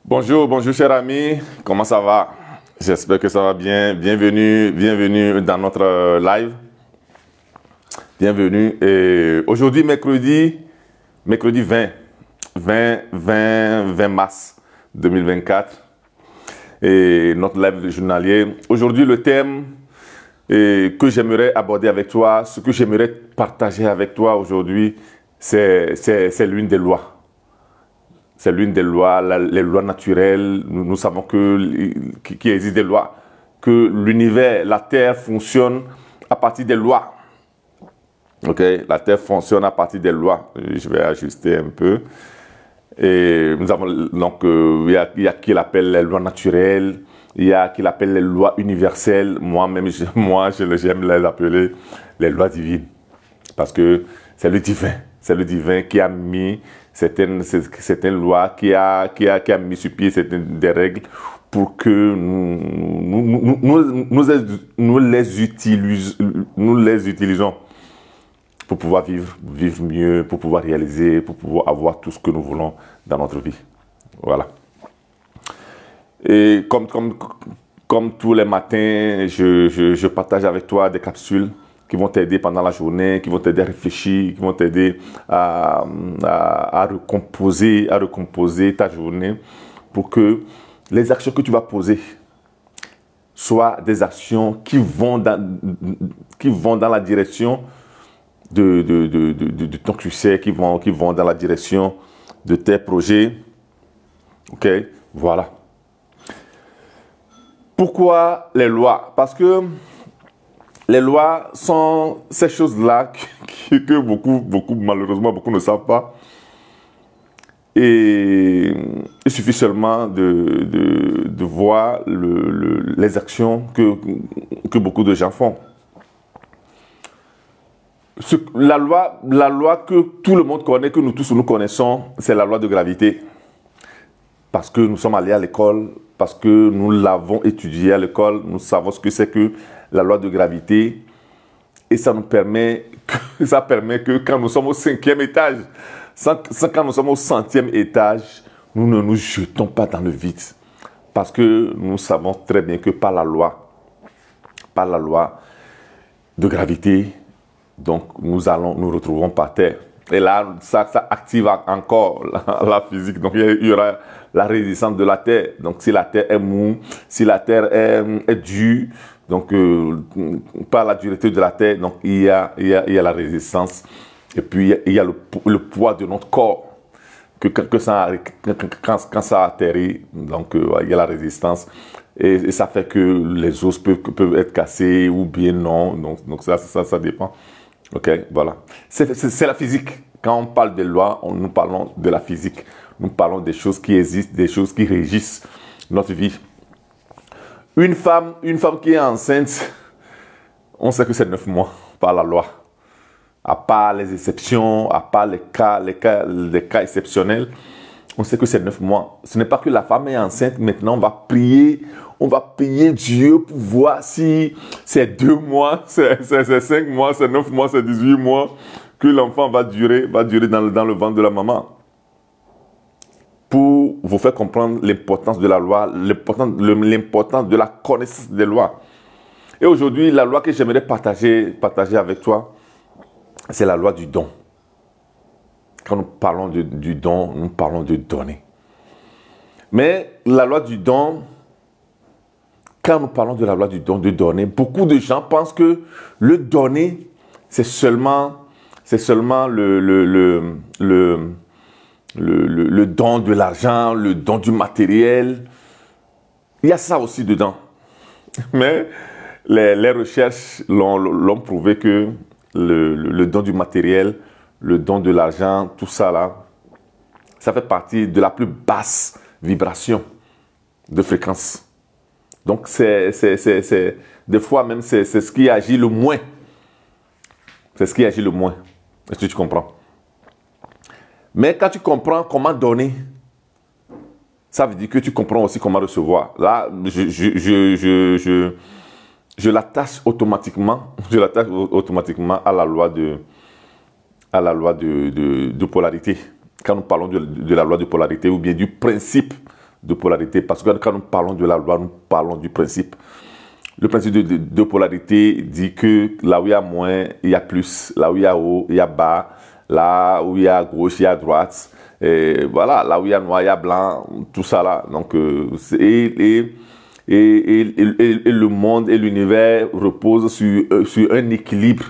Bonjour, bonjour cher ami, comment ça va? J'espère que ça va bien. Bienvenue dans notre live. Bienvenue. Et aujourd'hui, mercredi 20 mars 2024. Et notre live journalier. Aujourd'hui, le thème que j'aimerais aborder avec toi, ce que j'aimerais partager avec toi aujourd'hui, c'est l'une des lois. C'est l'une des lois, les lois naturelles. Nous savons qu'il existe des lois, que l'univers, la Terre fonctionne à partir des lois. Ok, la Terre fonctionne à partir des lois. Je vais ajuster un peu. Et nous avons donc il y a qui l'appelle les lois naturelles, il y a qui l'appelle les lois universelles. Moi-même, j'aime les appeler les lois divines, parce que c'est le divin qui a mis certaines lois, qui a mis sur pied des règles pour que nous les utilisons pour pouvoir vivre mieux, pour pouvoir réaliser, pour pouvoir avoir tout ce que nous voulons dans notre vie. Voilà. Et comme tous les matins, je partage avec toi des capsules qui vont t'aider pendant la journée, qui vont t'aider à réfléchir, qui vont t'aider à recomposer ta journée pour que les actions que tu vas poser soient des actions qui vont dans la direction de ton succès, qui vont dans la direction de tes projets. Ok, voilà. Pourquoi les lois? Parce que les lois sont ces choses-là que malheureusement, beaucoup ne savent pas. Et il suffit seulement de voir les actions que beaucoup de gens font. La loi que tout le monde connaît, que nous tous nous connaissons, c'est la loi de gravité. Parce que nous sommes allés à l'école, parce que nous l'avons étudié à l'école, nous savons ce que c'est que la loi de gravité. Et ça permet que quand nous sommes au 5e étage, quand nous sommes au 100e étage, nous ne nous jetons pas dans le vide. Parce que nous savons très bien que par la loi de gravité, donc nous nous retrouvons par terre. Et là, ça active encore la physique. Donc il y aura la résistance de la terre. Donc si la terre est mou, si la terre est dure, donc par la dureté de la terre, donc il y a la résistance. Et puis il y a le poids de notre corps. Quand ça atterrit, donc il y a la résistance. Et ça fait que les os peuvent être cassés ou bien non. Donc ça dépend. Ok, voilà. C'est la physique. Quand on parle de loi, nous parlons de la physique. Nous parlons des choses qui existent, des choses qui régissent notre vie. Une femme qui est enceinte, on sait que c'est 9 mois par la loi. À part les exceptions, à part les cas exceptionnels, on sait que c'est 9 mois. Ce n'est pas que la femme est enceinte, maintenant on va prier Dieu pour voir si c'est 2 mois, c'est 5 mois, c'est 9 mois, c'est 18 mois que l'enfant va durer dans le ventre de la maman. Pour vous faire comprendre l'importance de la loi, l'importance de la connaissance des lois. Et aujourd'hui, la loi que j'aimerais partager avec toi, c'est la loi du don. Quand nous parlons du don, nous parlons de donner. Mais la loi du don, quand nous parlons de la loi du don, de donner, beaucoup de gens pensent que le donner, c'est seulement le don de l'argent, le don du matériel. Il y a ça aussi dedans. Mais les recherches l'ont prouvé que le don du matériel, le don de l'argent, tout ça là, ça fait partie de la plus basse vibration de fréquence. Donc des fois même c'est ce qui agit le moins. C'est ce qui agit le moins. Est-ce que tu comprends? Mais quand tu comprends comment donner, ça veut dire que tu comprends aussi comment recevoir. Là, je l'attache automatiquement à la loi de polarité. Quand nous parlons de la loi de polarité ou bien du principe de polarité. Parce que quand nous parlons de la loi, nous parlons du principe. Le principe de polarité dit que là où il y a moins, il y a plus. Là où il y a haut, il y a bas. Là où il y a gauche, il y a droite. Et voilà, là où il y a noir, il y a blanc. Tout ça là. Donc, et le monde et l'univers reposent sur un équilibre.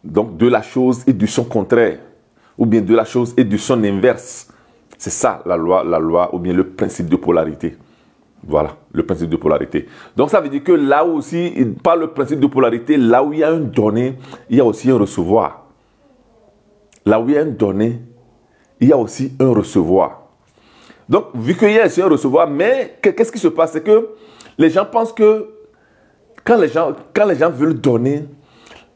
Donc, de la chose et de son contraire. Ou bien de la chose et de son inverse. C'est ça la loi ou bien le principe de polarité. Voilà, le principe de polarité. Donc, ça veut dire que là aussi, par le principe de polarité, là où il y a un donné, il y a aussi un recevoir. Là où il y a un donné, il y a aussi un recevoir. Donc, vu qu'il y a aussi un recevoir, mais qu'est-ce qui se passe? C'est que les gens pensent que quand les gens veulent donner,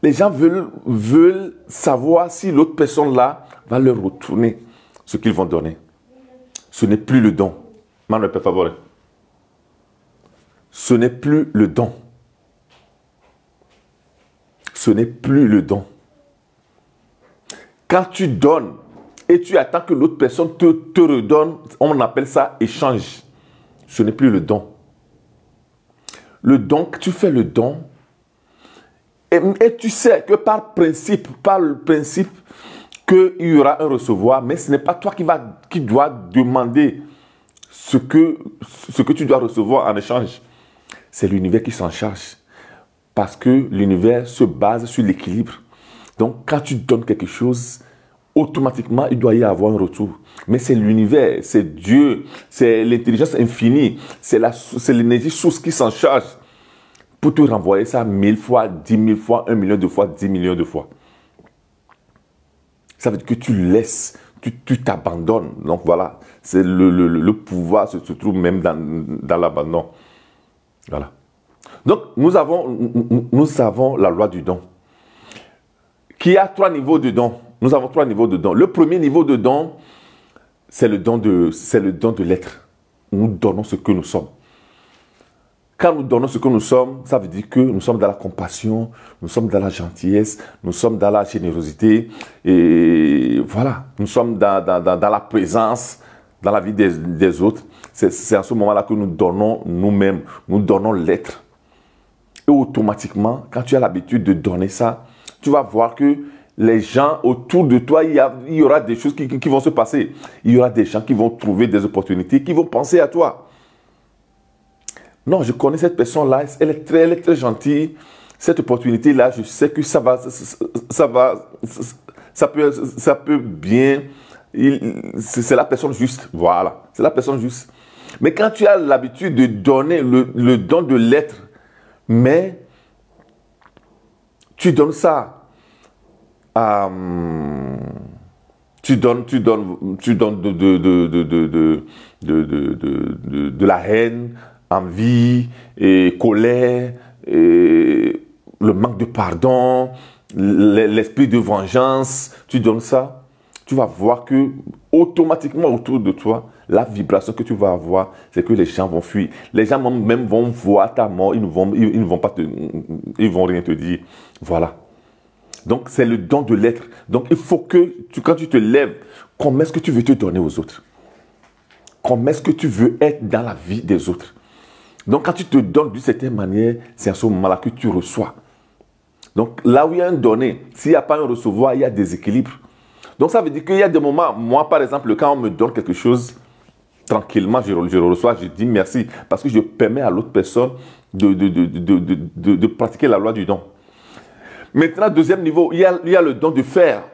les gens veulent savoir si l'autre personne-là va leur retourner ce qu'ils vont donner. Ce n'est plus le don. Manuel, per favore. Ce n'est plus le don. Ce n'est plus le don. Quand tu donnes et tu attends que l'autre personne te redonne, on appelle ça échange. Ce n'est plus le don. Le don, tu fais le don et tu sais que par le principe qu'il y aura un recevoir, mais ce n'est pas toi qui dois demander ce que tu dois recevoir en échange. C'est l'univers qui s'en charge. Parce que l'univers se base sur l'équilibre. Donc, quand tu donnes quelque chose, automatiquement, il doit y avoir un retour. Mais c'est l'univers, c'est Dieu, c'est l'intelligence infinie, c'est l'énergie source qui s'en charge pour te renvoyer ça 1000 fois, 10 000 fois, 1 million de fois, 10 millions de fois. Ça veut dire que tu laisses, tu t'abandonnes. Donc voilà, c'est le pouvoir se trouve même dans l'abandon. Voilà. Donc, nous avons la loi du don, qui a 3 niveaux de don. Nous avons 3 niveaux de don. Le premier niveau de don, c'est le don de l'être. Nous donnons ce que nous sommes. Quand nous donnons ce que nous sommes, ça veut dire que nous sommes dans la compassion, nous sommes dans la gentillesse, nous sommes dans la générosité. Et voilà, nous sommes dans la présence, dans la vie des autres. C'est à ce moment-là que nous donnons nous-mêmes, nous donnons l'être. Et automatiquement, quand tu as l'habitude de donner ça, tu vas voir que les gens autour de toi, il y aura des choses qui vont se passer. Il y aura des gens qui vont trouver des opportunités, qui vont penser à toi. Non, je connais cette personne-là, elle est très gentille. Cette opportunité-là, je sais que ça peut bien. C'est la personne juste. Voilà, c'est la personne juste. Mais quand tu as l'habitude de donner le don de l'être, mais tu donnes ça tu donnes de la haine, envie, et colère, et le manque de pardon, l'esprit de vengeance, tu donnes ça, tu vas voir que automatiquement autour de toi, la vibration que tu vas avoir, c'est que les gens vont fuir. Les gens même vont voir ta mort, ils vont rien te dire. Voilà. Donc, c'est le don de l'être. Donc, il faut que, quand tu te lèves, comment est-ce que tu veux te donner aux autres? Comment est-ce que tu veux être dans la vie des autres? Donc, quand tu te donnes d'une certaine manière, c'est à ce moment-là que tu reçois. Donc, là où il y a un donné, s'il n'y a pas un recevoir, il y a des équilibres. Donc, ça veut dire qu'il y a des moments, moi, par exemple, quand on me donne quelque chose, tranquillement, je le reçois, je dis merci, parce que je permets à l'autre personne de pratiquer la loi du don. Maintenant, deuxième niveau, il y a le don de faire.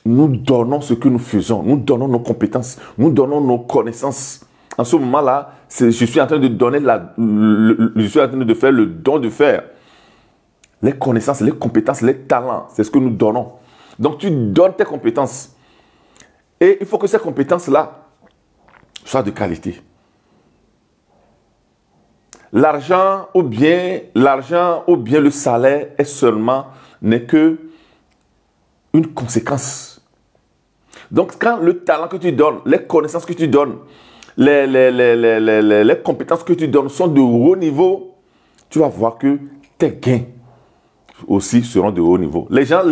Nous donnons ce que nous faisons, nous donnons nos compétences, nous donnons nos connaissances. En ce moment-là, je suis en train de donner je suis en train de faire le don de faire. Les connaissances, les compétences, les talents, c'est ce que nous donnons. Donc, tu donnes tes compétences. Et il faut que ces compétences-là soient de qualité. L'argent ou bien le salaire n'est que une conséquence. Donc, quand le talent que tu donnes, les connaissances que tu donnes, les compétences que tu donnes sont de haut niveau, tu vas voir que tes gains aussi seront de haut niveau. Les gens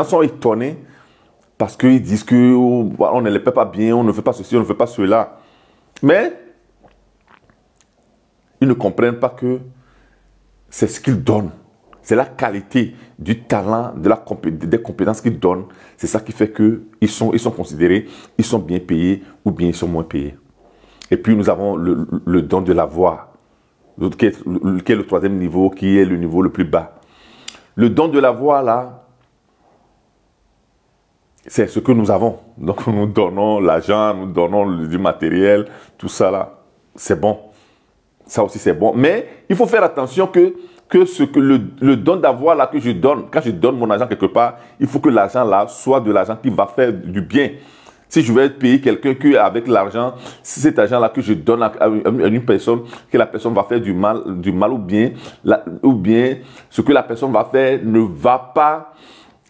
sont étonnés parce qu'ils disent qu'on ne les paie pas bien, on ne fait pas ceci, on ne fait pas cela. Mais ils ne comprennent pas que c'est ce qu'ils donnent. C'est la qualité du talent, des compétences qu'ils donnent. C'est ça qui fait qu'ils sont considérés, ils sont bien payés ou bien ils sont moins payés. Et puis nous avons le don de la voix, qui est le troisième niveau, qui est le niveau le plus bas. Le don de la voix, là, c'est ce que nous avons. Donc nous donnons l'argent, nous donnons du matériel, tout ça là, c'est bon. Ça aussi c'est bon. Mais il faut faire attention que le don d'avoir là que je donne, quand je donne mon argent quelque part, il faut que l'argent là soit de l'argent qui va faire du bien. Si je vais payer quelqu'un qui avec l'argent, si cet argent là que je donne à une personne, que la personne va faire du mal ou bien ce que la personne va faire ne va pas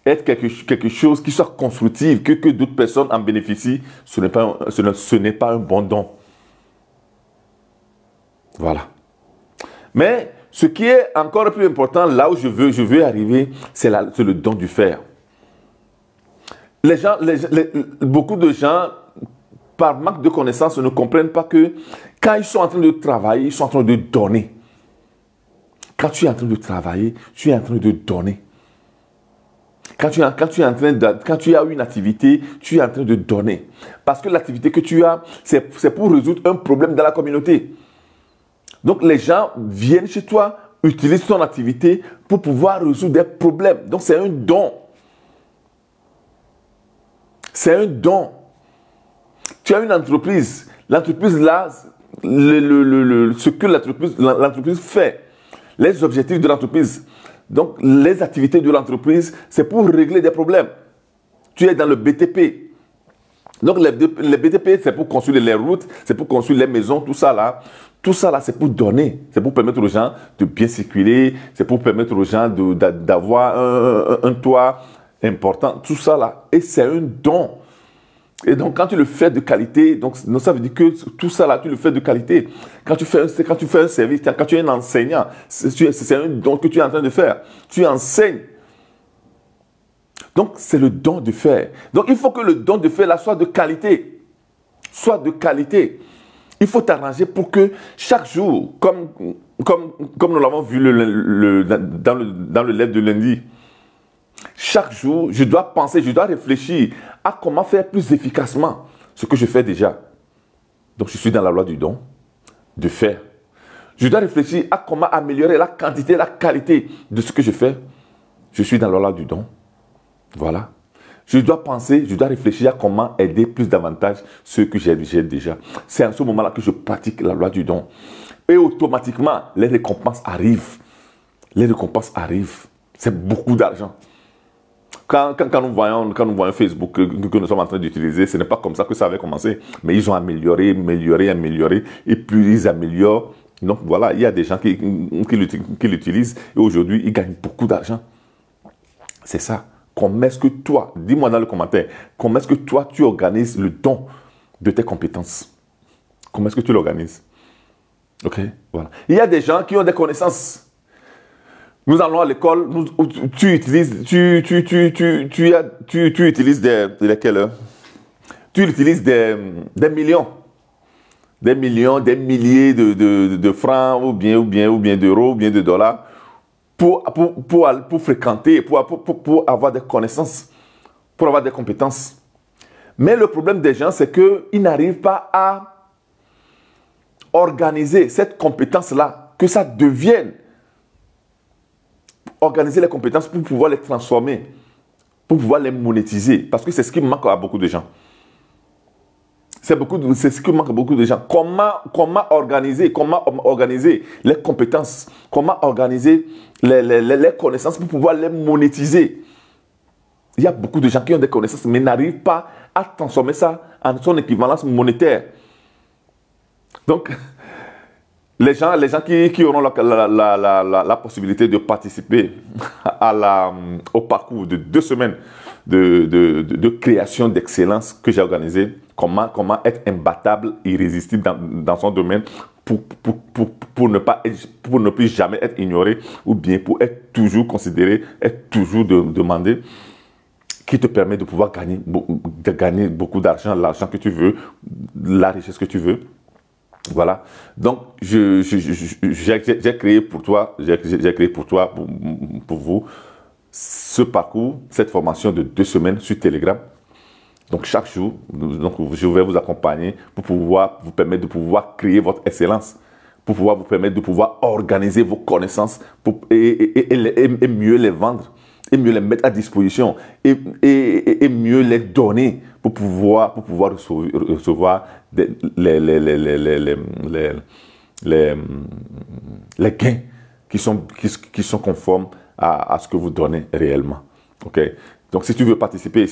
être quelque chose qui soit constructif, que d'autres personnes en bénéficient, ce n'est pas un bon don. Voilà. Mais ce qui est encore plus important, là où je veux arriver, c'est le don du faire. Beaucoup de gens, par manque de connaissances, ne comprennent pas que quand ils sont en train de travailler, ils sont en train de donner. Quand tu es en train de travailler, tu es en train de donner. Quand tu as une activité, tu es en train de donner. Parce que l'activité que tu as, c'est pour résoudre un problème dans la communauté. Donc les gens viennent chez toi, utilisent ton activité pour pouvoir résoudre des problèmes. Donc c'est un don. C'est un don. Tu as une entreprise. L'entreprise là, ce que l'entreprise fait, les objectifs de l'entreprise, donc les activités de l'entreprise, c'est pour régler des problèmes. Tu es dans le BTP. Donc les BTP, c'est pour construire les routes, c'est pour construire les maisons, tout ça là. Tout ça là, c'est pour donner. C'est pour permettre aux gens de bien circuler. C'est pour permettre aux gens d'avoir un toit important. Tout ça là. Et c'est un don. Et donc, quand tu le fais de qualité, donc ça veut dire que tout ça là, tu le fais de qualité. Quand tu fais un service, quand tu es un enseignant, c'est un don que tu es en train de faire. Tu enseignes. Donc, c'est le don de faire. Donc, il faut que le don de faire là soit de qualité. Soit de qualité. Il faut t'arranger pour que chaque jour, comme nous l'avons vu dans le live de lundi, chaque jour, je dois penser, je dois réfléchir à comment faire plus efficacement ce que je fais déjà. Donc, je suis dans la loi du don, de faire. Je dois réfléchir à comment améliorer la quantité, la qualité de ce que je fais. Je suis dans la loi du don. Voilà. Je dois penser, je dois réfléchir à comment aider plus davantage ceux que j'ai déjà. C'est à ce moment-là que je pratique la loi du don. Et automatiquement, les récompenses arrivent. Les récompenses arrivent. C'est beaucoup d'argent. Quand nous voyons Facebook que nous sommes en train d'utiliser, ce n'est pas comme ça que ça avait commencé. Mais ils ont amélioré. Et plus ils améliorent. Donc voilà, il y a des gens qui l'utilisent. Et aujourd'hui, ils gagnent beaucoup d'argent. C'est ça. Comment est-ce que toi, dis-moi dans le commentaire, comment est-ce que toi, tu organises le don de tes compétences? Comment est-ce que tu l'organises? Ok, voilà. Il y a des gens qui ont des connaissances. Nous allons à l'école, tu utilises des millions. Des millions, des milliers de francs ou bien d'euros, ou bien de dollars. Pour fréquenter, pour avoir des connaissances, pour avoir des compétences. Mais le problème des gens, c'est qu'ils n'arrivent pas à organiser cette compétence-là, que ça devienne. Organiser les compétences pour pouvoir les transformer, pour pouvoir les monétiser. Parce que c'est ce qui manque à beaucoup de gens. C'est ce qui manque à beaucoup de gens. Comment organiser les compétences, comment organiser les connaissances pour pouvoir les monétiser. Il y a beaucoup de gens qui ont des connaissances mais n'arrivent pas à transformer ça en son équivalence monétaire. Donc, les gens qui auront la possibilité de participer au parcours de 2 semaines de création d'excellence que j'ai organisé, comment être imbattable, irrésistible dans son domaine pour ne plus jamais être ignoré ou bien pour être toujours considéré, être toujours demandé. qui te permet de pouvoir gagner beaucoup d'argent, l'argent que tu veux, la richesse que tu veux. Voilà. Donc, j'ai créé pour toi, pour vous, ce parcours, cette formation de 2 semaines sur Telegram. Donc, chaque jour, donc, je vais vous accompagner pour pouvoir vous permettre de pouvoir créer votre excellence, pour pouvoir vous permettre de pouvoir organiser vos connaissances et mieux les vendre, et mieux les mettre à disposition, et mieux les donner pour pouvoir recevoir les gains qui sont conformes à ce que vous donnez réellement. Ok? Donc, si tu veux participer,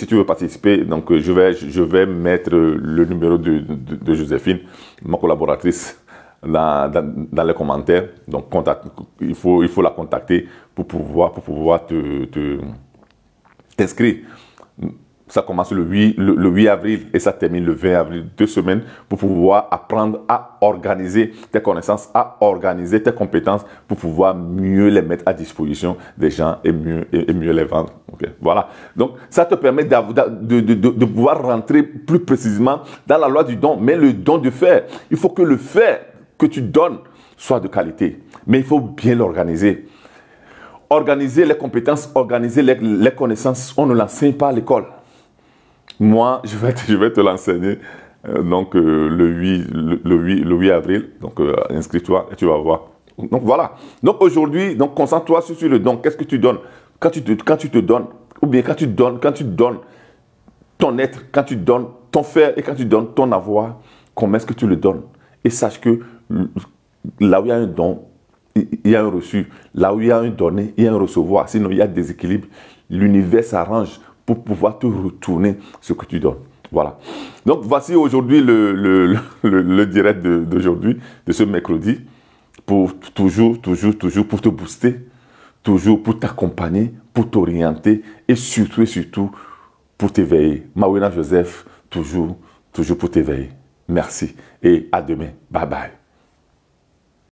donc je vais mettre le numéro de Joséphine, ma collaboratrice, dans les commentaires. Donc, il faut la contacter pour pouvoir t'inscrire. Ça commence le 8 avril et ça termine le 20 avril, 2 semaines pour pouvoir apprendre à organiser tes connaissances, à organiser tes compétences pour pouvoir mieux les mettre à disposition des gens et mieux les vendre. Okay. Voilà. Donc, ça te permet de pouvoir rentrer plus précisément dans la loi du don, mais le don de faire. Il faut que le faire que tu donnes soit de qualité, mais il faut bien l'organiser. Organiser les compétences, organiser les connaissances, on ne l'enseigne pas à l'école. Moi, je vais te l'enseigner donc le 8 avril. Donc, inscris-toi et tu vas voir. Donc, voilà. Donc, aujourd'hui, concentre-toi sur le don. Qu'est-ce que tu donnes? Quand tu te donnes, ou bien quand tu donnes ton être, quand tu donnes ton faire et quand tu donnes ton avoir, comment est-ce que tu le donnes? Et sache que là où il y a un don, il y a un reçu. Là où il y a un donné, il y a un recevoir. Sinon, il y a des déséquilibre. L'univers s'arrange pour pouvoir te retourner ce que tu donnes. Voilà. Donc, voici aujourd'hui le direct d'aujourd'hui, de ce mercredi, pour toujours pour te booster, toujours pour t'accompagner, pour t'orienter et surtout pour t'éveiller. Mawina Joseph, toujours pour t'éveiller. Merci et à demain. Bye bye.